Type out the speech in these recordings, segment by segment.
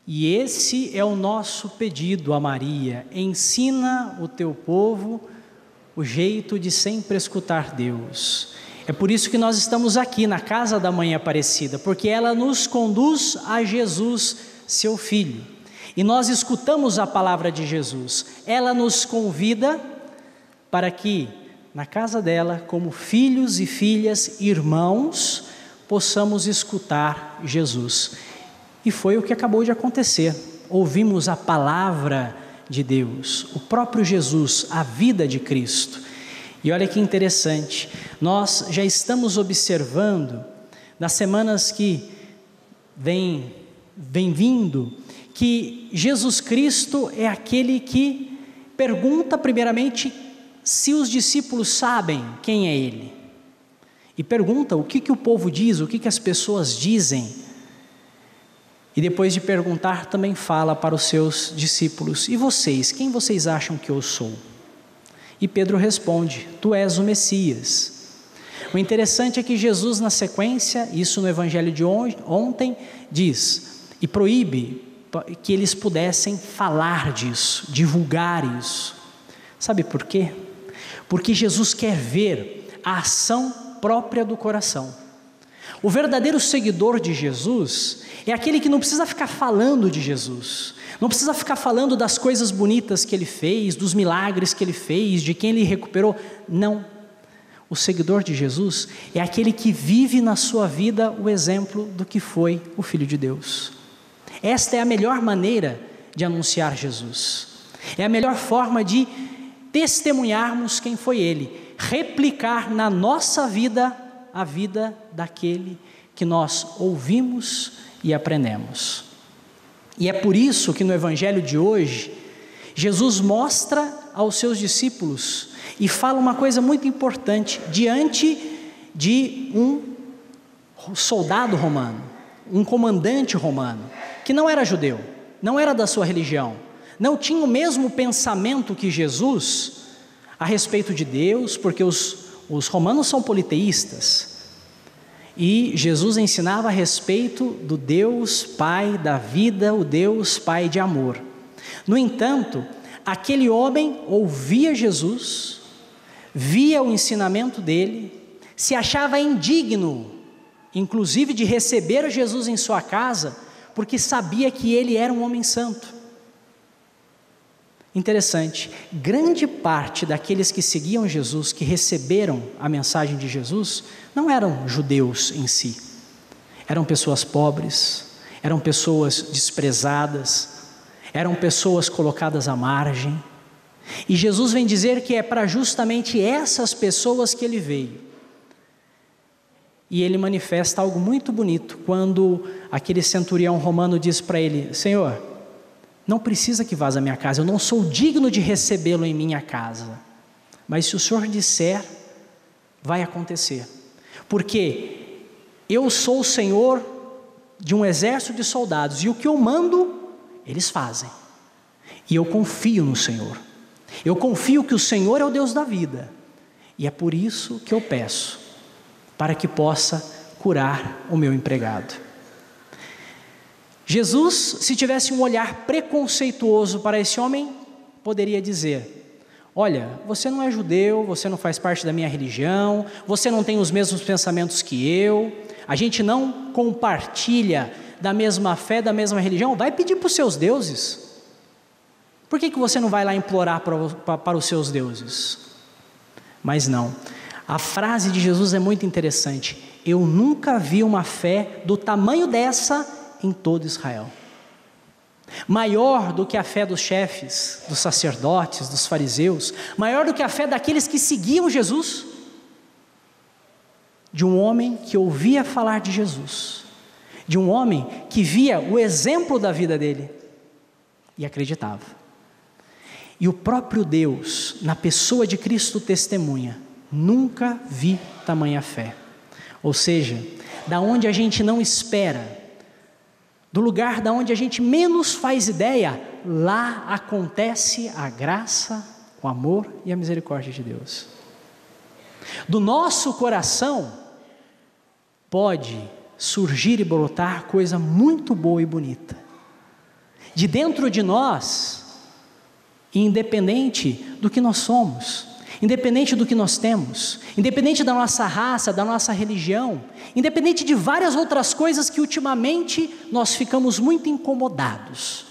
E esse é o nosso pedido a Maria: ensina o teu povo o jeito de sempre escutar Deus. É por isso que nós estamos aqui na casa da Mãe Aparecida, porque ela nos conduz a Jesus, seu Filho. E nós escutamos a palavra de Jesus. Ela nos convida para que, na casa dela, como filhos e filhas, irmãos, possamos escutar Jesus. E foi o que acabou de acontecer. Ouvimos a palavra de Deus, o próprio Jesus, a vida de Cristo. E olha que interessante, nós já estamos observando, nas semanas que vem vindo, que Jesus Cristo é aquele que pergunta primeiramente se os discípulos sabem quem é Ele. E pergunta o que o povo diz, o que as pessoas dizem. E depois de perguntar, também fala para os seus discípulos: e vocês, quem vocês acham que eu sou? E Pedro responde: tu és o Messias. O interessante é que Jesus, na sequência, isso no evangelho de ontem, diz e proíbe que eles pudessem falar disso, divulgar isso. Sabe por quê? Porque Jesus quer ver a ação própria do coração. O verdadeiro seguidor de Jesus é aquele que não precisa ficar falando de Jesus, não precisa ficar falando das coisas bonitas que Ele fez, dos milagres que Ele fez, de quem Ele recuperou. Não. O seguidor de Jesus é aquele que vive na sua vida o exemplo do que foi o Filho de Deus. Esta é a melhor maneira de anunciar Jesus. É a melhor forma de testemunharmos quem foi Ele, replicar na nossa vida a vida daquele que nós ouvimos e aprendemos. E é por isso que no evangelho de hoje, Jesus mostra aos seus discípulos e fala uma coisa muito importante diante de um soldado romano, um comandante romano, que não era judeu, não era da sua religião, não tinha o mesmo pensamento que Jesus a respeito de Deus, porque os romanos são politeístas, e Jesus ensinava a respeito do Deus Pai da vida, o Deus Pai de amor. No entanto, aquele homem ouvia Jesus, via o ensinamento dele, se achava indigno, inclusive de receber Jesus em sua casa, porque sabia que ele era um homem santo. Interessante, grande parte daqueles que seguiam Jesus, que receberam a mensagem de Jesus, não eram judeus em si. Eram pessoas pobres, eram pessoas desprezadas, eram pessoas colocadas à margem. E Jesus vem dizer que é para justamente essas pessoas que Ele veio. E Ele manifesta algo muito bonito, quando aquele centurião romano diz para Ele: Senhor, não precisa que vás à minha casa, eu não sou digno de recebê-lo em minha casa, mas se o Senhor disser, vai acontecer, porque eu sou o Senhor de um exército de soldados, e o que eu mando, eles fazem, e eu confio no Senhor, eu confio que o Senhor é o Deus da vida, e é por isso que eu peço, para que possa curar o meu empregado. Jesus, se tivesse um olhar preconceituoso para esse homem, poderia dizer: olha, você não é judeu, você não faz parte da minha religião, você não tem os mesmos pensamentos que eu, a gente não compartilha da mesma fé, da mesma religião, vai pedir para os seus deuses. Por que você não vai lá implorar para os seus deuses? Mas não, a frase de Jesus é muito interessante: eu nunca vi uma fé do tamanho dessa em todo Israel, maior do que a fé dos chefes, dos sacerdotes, dos fariseus, maior do que a fé daqueles que seguiam Jesus, de um homem que ouvia falar de Jesus, de um homem que via o exemplo da vida dele e acreditava. E o próprio Deus, na pessoa de Cristo, testemunha: nunca vi tamanha fé. Ou seja, da onde a gente não espera, do lugar da onde a gente menos faz ideia, lá acontece a graça, o amor e a misericórdia de Deus. Do nosso coração pode surgir e brotar coisa muito boa e bonita, de dentro de nós, independente do que nós somos, independente do que nós temos, independente da nossa raça, da nossa religião, independente de várias outras coisas que ultimamente nós ficamos muito incomodados.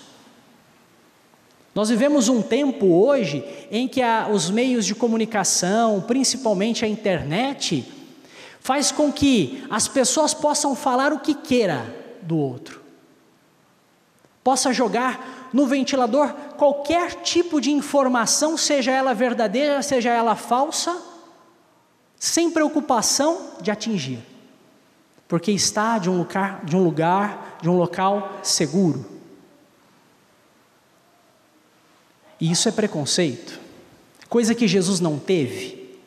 Nós vivemos um tempo hoje em que os meios de comunicação, principalmente a internet, faz com que as pessoas possam falar o que queira do outro, possa jogar no ventilador qualquer tipo de informação, seja ela verdadeira, seja ela falsa, sem preocupação de atingir, porque está de um local seguro. E isso é preconceito, coisa que Jesus não teve.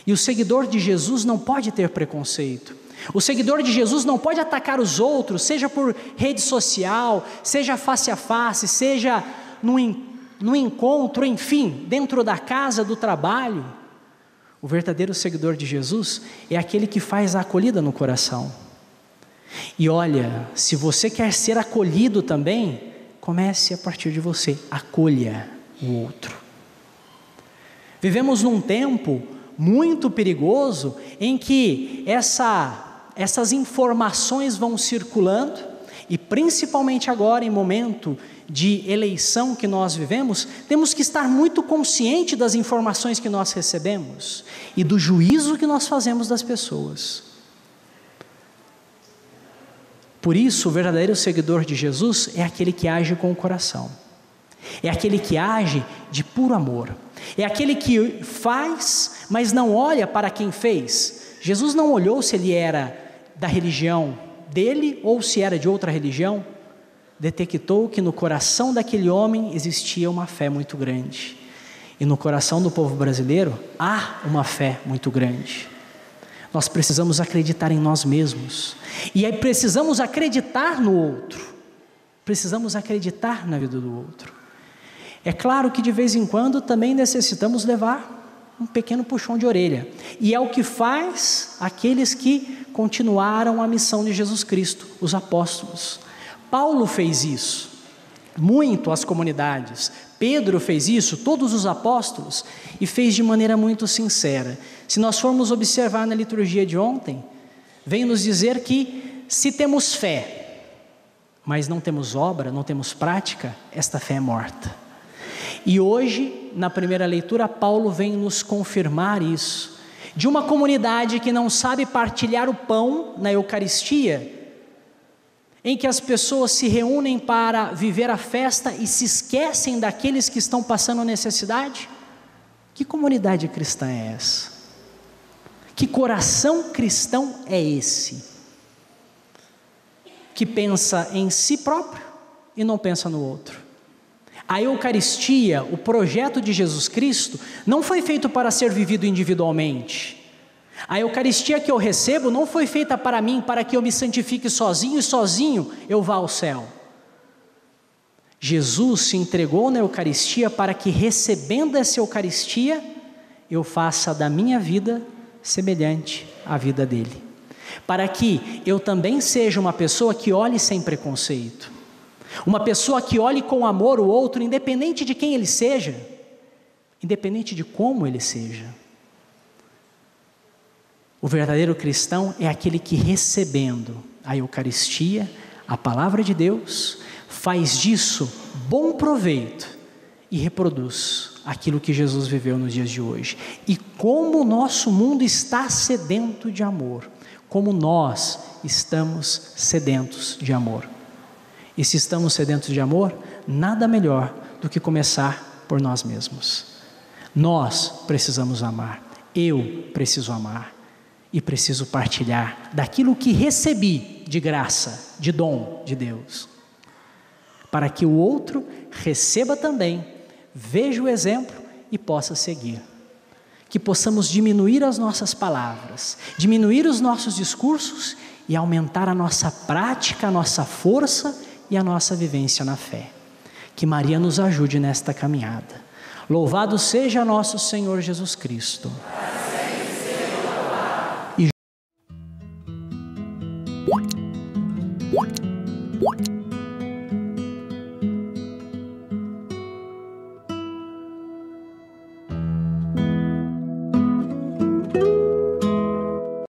E o seguidor de Jesus não pode ter preconceito. O seguidor de Jesus não pode atacar os outros, seja por rede social, seja face a face, seja no encontro, enfim, dentro da casa, do trabalho. O verdadeiro seguidor de Jesus é aquele que faz a acolhida no coração. E olha, se você quer ser acolhido também, comece a partir de você, acolha o outro. Vivemos num tempo muito perigoso em que essas informações vão circulando, e principalmente agora em momento de eleição que nós vivemos, temos que estar muito consciente das informações que nós recebemos e do juízo que nós fazemos das pessoas. Por isso, o verdadeiro seguidor de Jesus é aquele que age com o coração, é aquele que age de puro amor, é aquele que faz, mas não olha para quem fez. Jesus não olhou se ele era da religião dele ou se era de outra religião. Detectou que no coração daquele homem existia uma fé muito grande. E no coração do povo brasileiro há uma fé muito grande. Nós precisamos acreditar em nós mesmos. E aí precisamos acreditar no outro. Precisamos acreditar na vida do outro. É claro que de vez em quando também necessitamos levar um pequeno puxão de orelha. E é o que faz aqueles que continuaram a missão de Jesus Cristo, os apóstolos. Paulo fez isso, muito às comunidades. Pedro fez isso, todos os apóstolos, e fez de maneira muito sincera. Se nós formos observar na liturgia de ontem, vem nos dizer que se temos fé, mas não temos obra, não temos prática, esta fé é morta. E hoje, na primeira leitura, Paulo vem nos confirmar isso, de uma comunidade que não sabe partilhar o pão na Eucaristia, em que as pessoas se reúnem para viver a festa e se esquecem daqueles que estão passando necessidade. Que comunidade cristã é essa? Que coração cristão é esse? Que pensa em si próprio e não pensa no outro. A Eucaristia, o projeto de Jesus Cristo, não foi feito para ser vivido individualmente. A Eucaristia que eu recebo não foi feita para mim, para que eu me santifique sozinho e sozinho eu vá ao céu. Jesus se entregou na Eucaristia para que, recebendo essa Eucaristia, eu faça da minha vida semelhante à vida dele. Para que eu também seja uma pessoa que olhe sem preconceito. Uma pessoa que olhe com amor o outro, independente de quem ele seja, independente de como ele seja. O verdadeiro cristão é aquele que, recebendo a Eucaristia, a palavra de Deus, faz disso bom proveito e reproduz aquilo que Jesus viveu nos dias de hoje. E como o nosso mundo está sedento de amor, como nós estamos sedentos de amor. E se estamos sedentos de amor, nada melhor do que começar por nós mesmos. Nós precisamos amar, eu preciso amar e preciso partilhar daquilo que recebi de graça, de dom de Deus, para que o outro receba também, veja o exemplo e possa seguir. Que possamos diminuir as nossas palavras, diminuir os nossos discursos e aumentar a nossa prática, a nossa força e a nossa vivência na fé. Que Maria nos ajude nesta caminhada. Louvado seja nosso Senhor Jesus Cristo.